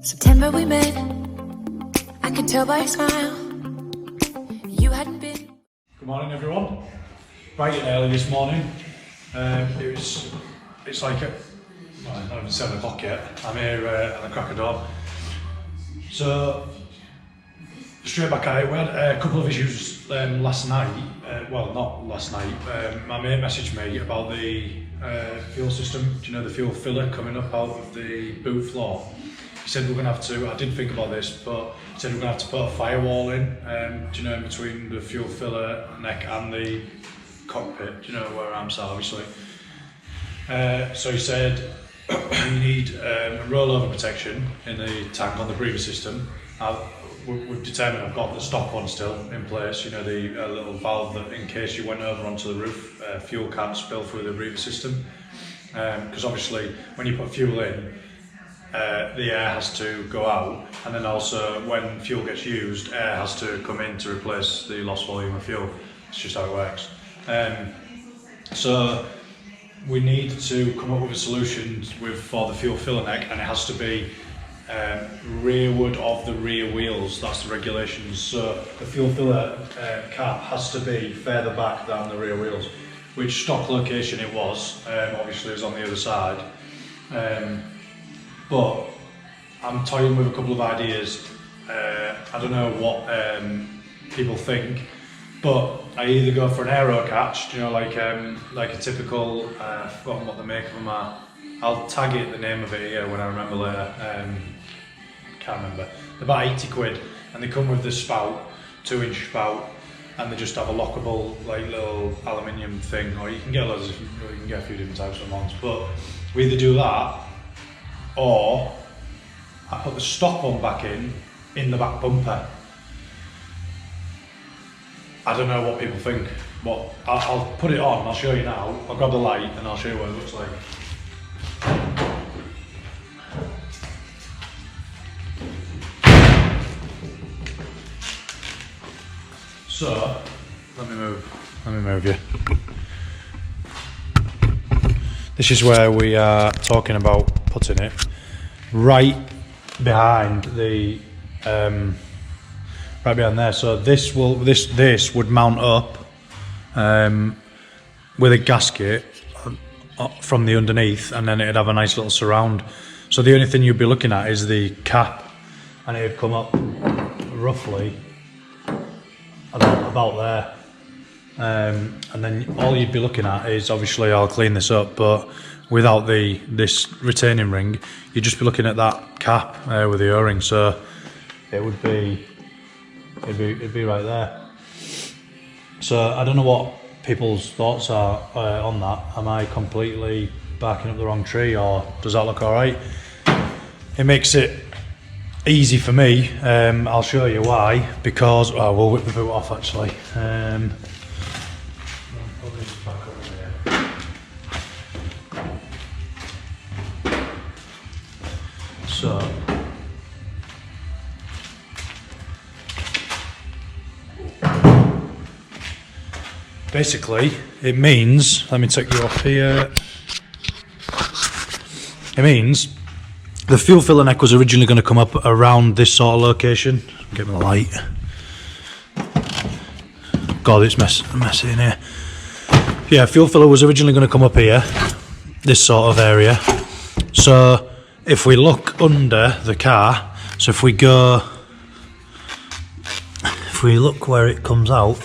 September we met, I could tell by your smile, you hadn't been. Good morning everyone. Bright and early this morning. It's like, well, not even 7 o'clock yet. I'm here at the crack of dawn. So, straight back at it, we had a couple of issues last night. Well, not last night. My mate messaged me about the fuel system. Do you know the fuel filler coming up out of the boot floor? He said we're going to have to, I did think about this, but he said we're going to have to put a firewall in, do you know, in between the fuel filler neck and the cockpit, do you know, where I'm sat obviously. So he said you need a rollover protection in the tank on the breather system. We've determined I've got the stock one still in place, you know, the little valve that in case you went over onto the roof, fuel can't spill through the breather system. Because obviously when you put fuel in, the air has to go out, and then also when fuel gets used, air has to come in to replace the lost volume of fuel. It's just how it works. So we need to come up with a solution for the fuel filler neck, and it has to be rearward of the rear wheels. That's the regulations. So the fuel filler cap has to be further back than the rear wheels, which stock location it was, obviously is on the other side. But I'm toying with a couple of ideas. I don't know what people think, but I either go for an aero catch, you know, like a typical, I've forgotten what the make of them are. I'll tag it the name of it here when I remember later. Can't remember. They're about 80 quid, and they come with the spout, 2-inch spout, and they just have a lockable, like little aluminium thing, or you can get loads of, you can get a few different types of ones. But we either do that, or I put the stock one back in the back bumper. I don't know what people think, but I'll put it on, I'll show you now. I'll grab the light and I'll show you what it looks like. So, let me move you. This is where we are talking about putting it, right behind the, right behind there. So this would mount up with a gasket from the underneath, and then it'd have a nice little surround. So the only thing you'd be looking at is the cap, and it'd come up roughly about there. And then all you'd be looking at is, obviously I'll clean this up, but without this retaining ring, you'd just be looking at that cap with the O-ring. So it would be, it'd be right there. So I don't know what people's thoughts are on that. Am I completely barking up the wrong tree, or does that look all right? It makes it easy for me. I'll show you why, because we'll whip the boot off actually. So basically it means, let me take you off here, it means the fuel filler neck was originally going to come up around this sort of location. Get me the light. God, it's messy in here. Yeah, fuel filler was originally going to come up here, this sort of area. So if we look under the car, so if we look where it comes out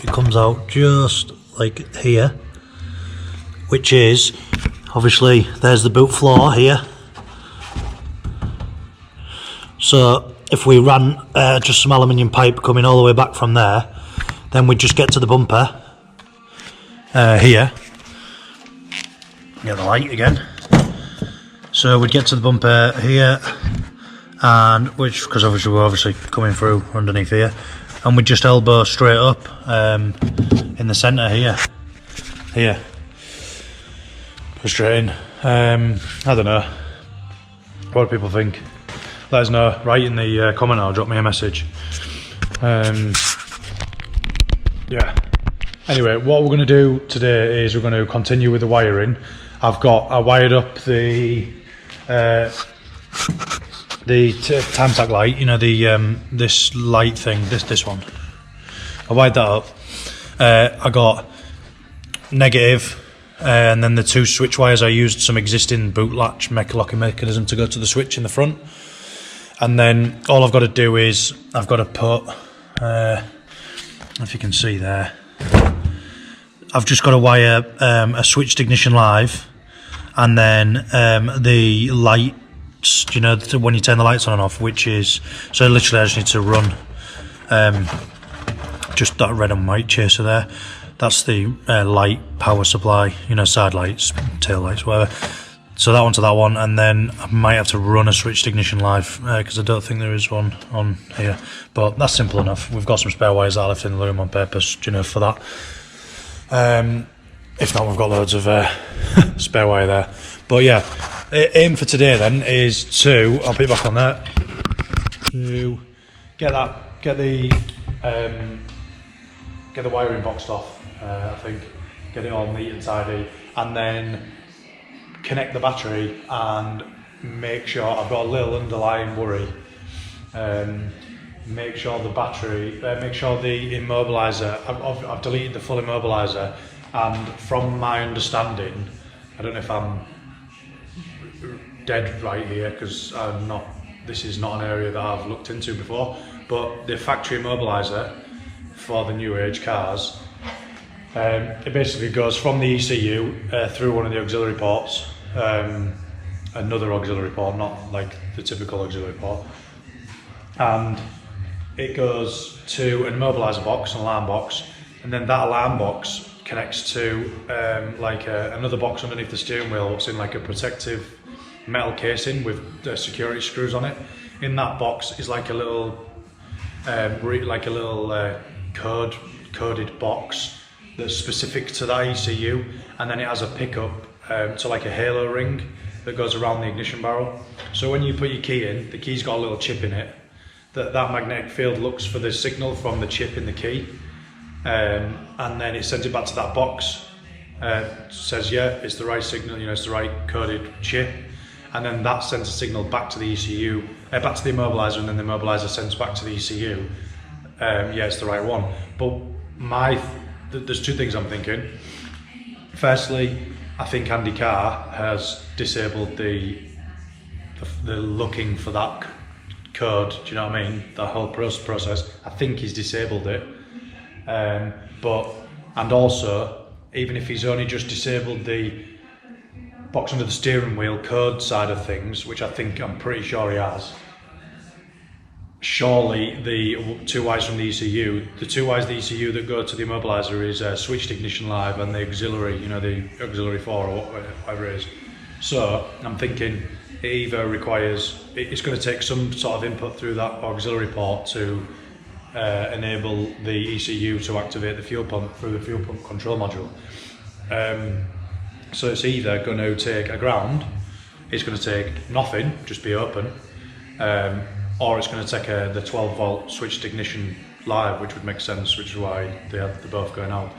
just like here, which is, obviously, there's the boot floor here. So if we ran just some aluminium pipe coming all the way back from there, then we'd just get to the bumper here. Get the light again. So we'd get to the bumper here, and because obviously we're coming through underneath here, and we'd just elbow straight up in the centre here. Go straight in. I don't know. What do people think? Let us know. Write in the comment or drop me a message. Yeah. Anyway, what we're going to do today is we're going to continue with the wiring. I wired up the the time tag light, you know, the this light thing, this one. I wired that up. I got negative, and then the 2 switch wires. I used some existing boot latch locking mechanism to go to the switch in the front, and then all I've got to do is I've got to put, if you can see there, I've just got to wire a switched ignition live, and then the lights, you know, when you turn the lights on and off, which is, so literally I just need to run just that red and white chaser there. That's the light power supply, you know, side lights, tail lights, whatever. So that one to that one, and then I might have to run a switched ignition live because I don't think there is one on here. But that's simple enough. We've got some spare wires that I left in the room on purpose, you know, for that. If not, we've got loads of spare wire there. But yeah, aim for today then is to, I'll put it back on there, to get the wiring boxed off, I think, get it all neat and tidy, and then connect the battery and make sure, I've got a little underlying worry, make sure the battery, make sure the immobiliser, I've deleted the full immobiliser, and from my understanding, I don't know if I'm dead right here because this is not an area that I've looked into before, but the factory immobiliser for the new age cars, it basically goes from the ECU through one of the auxiliary ports, another auxiliary port, not like the typical auxiliary port, and it goes to an immobiliser box, an alarm box, and then that alarm box connects to another box underneath the steering wheel, what's in like a protective metal casing with security screws on it. In that box is like a little coded box that's specific to that ECU, and then it has a pickup to like a halo ring that goes around the ignition barrel. So when you put your key in, the key's got a little chip in it. That magnetic field looks for the signal from the chip in the key, and then it sends it back to that box. Says yeah, it's the right signal, you know, it's the right coded chip, and then that sends a signal back to the ECU, back to the immobiliser, and then the immobiliser sends back to the ECU. Yeah, it's the right one. But there's 2 things I'm thinking. Firstly, I think Andy Carr has disabled the looking for that code. Do you know what I mean? The whole process. I think he's disabled it. And also, even if he's only just disabled the box under the steering wheel code side of things, which I'm pretty sure he has, surely the 2 wires from the ECU, the 2 wires of the ECU that go to the immobiliser is switched ignition live, and the auxiliary, you know, the auxiliary 4 or whatever it is. So I'm thinking it either requires, it's going to take some sort of input through that auxiliary port to enable the ECU to activate the fuel pump through the fuel pump control module. So it's either going to take a ground, it's going to take nothing, just be open, or it's going to take the 12 volt switched ignition live, which would make sense, which is why they're both going out.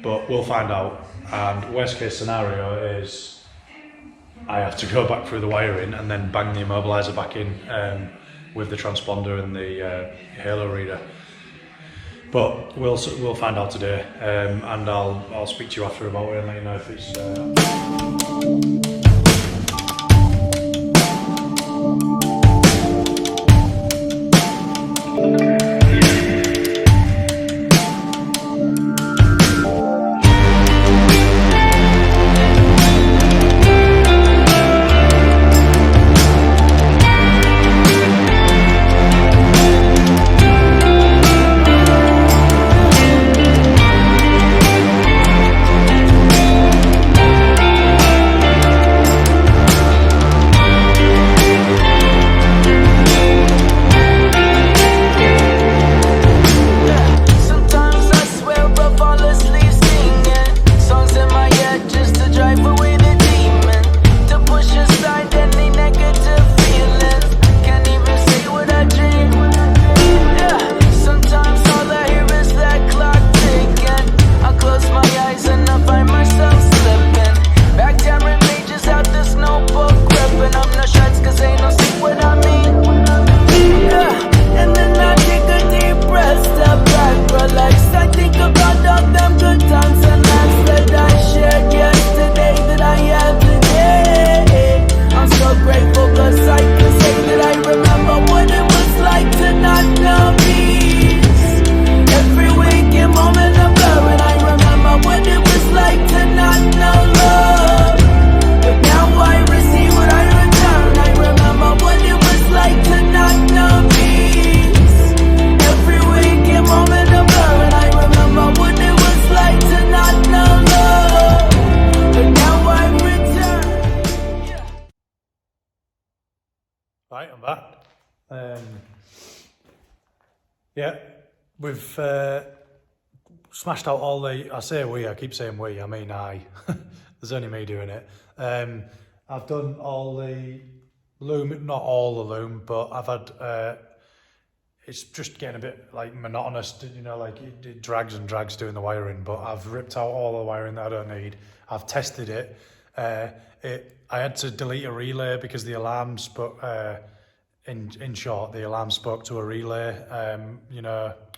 But we'll find out, and worst case scenario is I have to go back through the wiring and then bang the immobiliser back in with the transponder and the halo reader. But we'll find out today, and I'll speak to you after about it and let you know if it's Right, I'm back. Yeah, we've smashed out all the, I say we, I keep saying we, I mean I. There's only me doing it. I've done all the loom, not all the loom, but I've had, it's just getting a bit like monotonous, you know, like it drags and drags doing the wiring, but I've ripped out all the wiring that I don't need. I've tested it. I had to delete a relay because the alarm spoke, in short, the alarm spoke to a relay,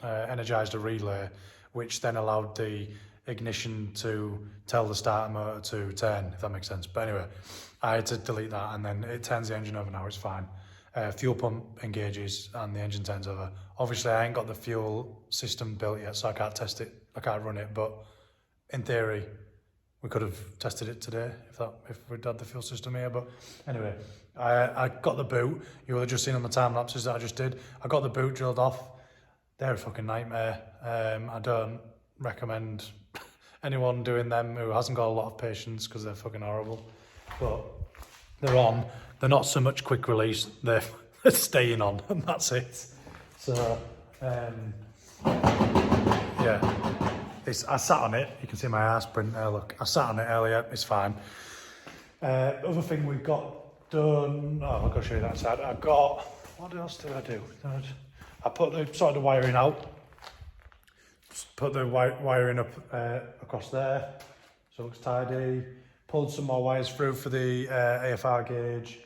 energized a relay, which then allowed the ignition to tell the starter motor to turn, if that makes sense. But anyway, I had to delete that, and then it turns the engine over now, it's fine. Fuel pump engages and the engine turns over. Obviously, I ain't got the fuel system built yet, so I can't test it, I can't run it, but in theory, we could have tested it today if we'd had the fuel system here. But anyway, I got the boot. You would have just seen on the time lapses that I just did. I got the boot drilled off. They're a fucking nightmare. I don't recommend anyone doing them who hasn't got a lot of patience because they're fucking horrible. But they're on. They're not so much quick release. They're staying on, and that's it. So yeah. I sat on it, you can see my ass print there, look. I sat on it earlier, it's fine. Other thing we've got done, I'll go show you that inside. I got, what else did I do? I put the wiring out. Just put the wiring up across there, so it looks tidy. Pulled some more wires through for the AFR gauge,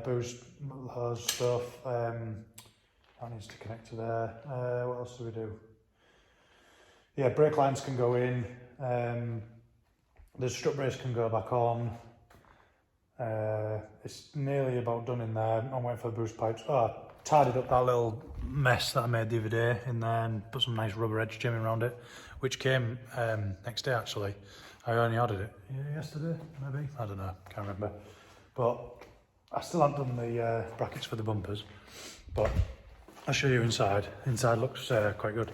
boost hose stuff. That needs to connect to there. What else do we do? Yeah, brake lines can go in, the strut brace can go back on. It's nearly about done in there. I'm waiting for the boost pipes. I tidied up that little mess that I made the other day in there and put some nice rubber edge jimming around it, which came next day actually. I only ordered it yesterday, maybe? I don't know, can't remember. But I still haven't done the brackets for the bumpers, but I'll show you inside. Inside looks quite good.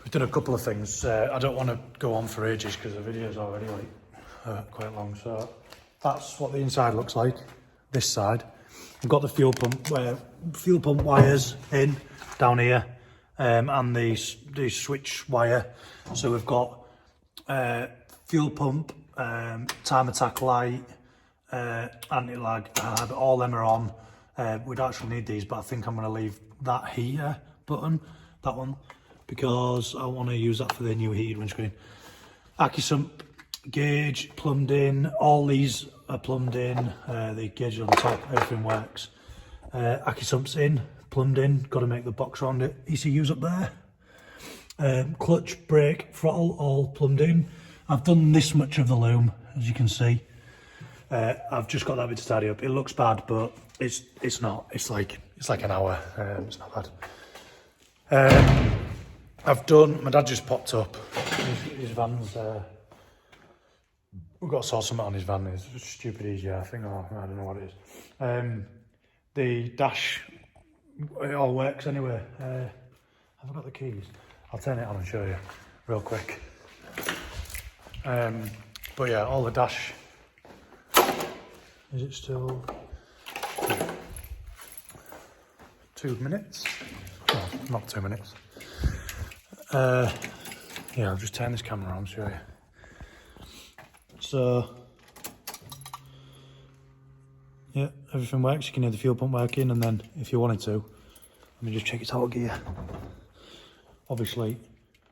We've done a couple of things. I don't want to go on for ages because the video's already quite long. So that's what the inside looks like. This side, we've got the fuel pump wires in down here, and the switch wire. So we've got fuel pump, time attack light, anti-lag. All them are on. We'd actually need these, but I think I'm going to leave that heater button, that one, because I want to use that for the new heated windscreen. Accusump gauge plumbed in, all these are plumbed in, the gauge on the top, everything works. Accusump's in, plumbed in, got to make the box around it. ECU's up there. Clutch, brake, throttle, all plumbed in. I've done this much of the loom, as you can see. I've just got that bit to tidy up. It looks bad, but it's not. It's like an hour. It's not bad. My dad just popped up. His van's, we've got to sort something on his van. It's stupid easy, I think, or I don't know what it is. The dash, it all works anyway. Have I got the keys? I'll turn it on and show you real quick. But yeah, all the dash, is it still 2 minutes? No, not 2 minutes. Yeah, I'll just turn this camera on and show you. So, yeah, everything works. You can hear the fuel pump working, and then if you wanted to, let me just check its auto gear. Obviously,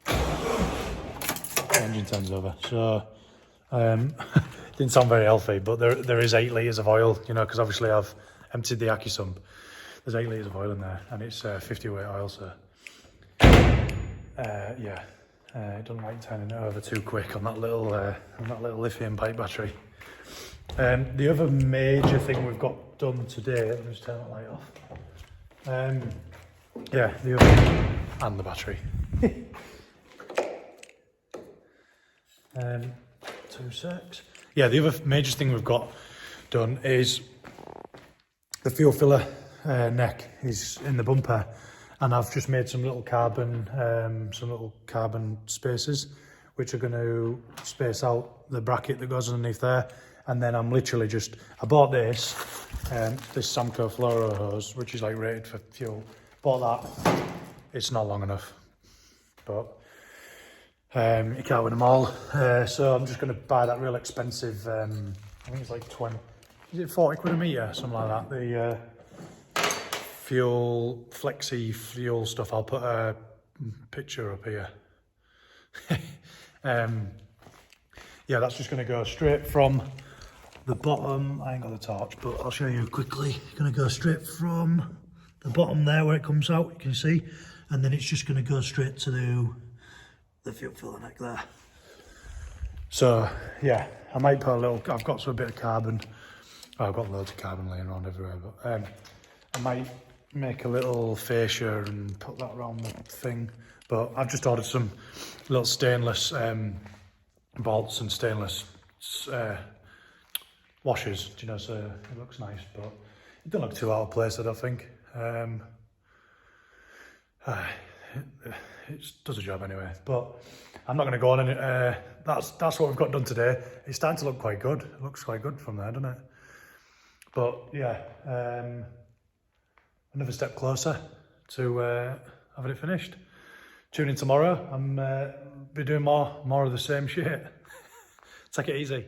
the engine turns over. So, didn't sound very healthy, but there is 8 litres of oil, you know, because obviously I've emptied the Accusump. There's 8 litres of oil in there, and it's 50 weight oil, so. Yeah, it doesn't like turning it over too quick on that little lithium pipe battery. The other major thing we've got done today, let me just turn that light off. Yeah, the other, and the battery. 2 secs. Yeah, the other major thing we've got done is the fuel filler neck is in the bumper. And I've just made some little carbon spaces, which are going to space out the bracket that goes underneath there. and then I'm literally just, I bought this Samco Fluoro hose, which is like rated for fuel. Bought that, it's not long enough, but you can't win them all. So I'm just going to buy that real expensive, I think it's like 20, is it 40 quid a metre, something like that. The fuel, flexi fuel stuff, I'll put a picture up here. Yeah, that's just going to go straight from the bottom. I ain't got the torch, but I'll show you quickly. It's going to go straight from the bottom there where it comes out, you can see, and then it's just going to go straight to the fuel filler neck there. So yeah, I might put a little, I've got a bit of carbon. Oh, I've got loads of carbon laying around everywhere, but I might make a little fascia and put that around the thing. But I've just ordered some little stainless bolts and stainless washers, do you know, so it looks nice, but it don't look too out of place, I don't think. It does a job anyway, but I'm not going to go on any, that's what we've got done today. It's starting to look quite good. It looks quite good from there, doesn't it? But yeah, another step closer to having it finished. Tune in tomorrow. I'm be doing more of the same shit. Take it easy.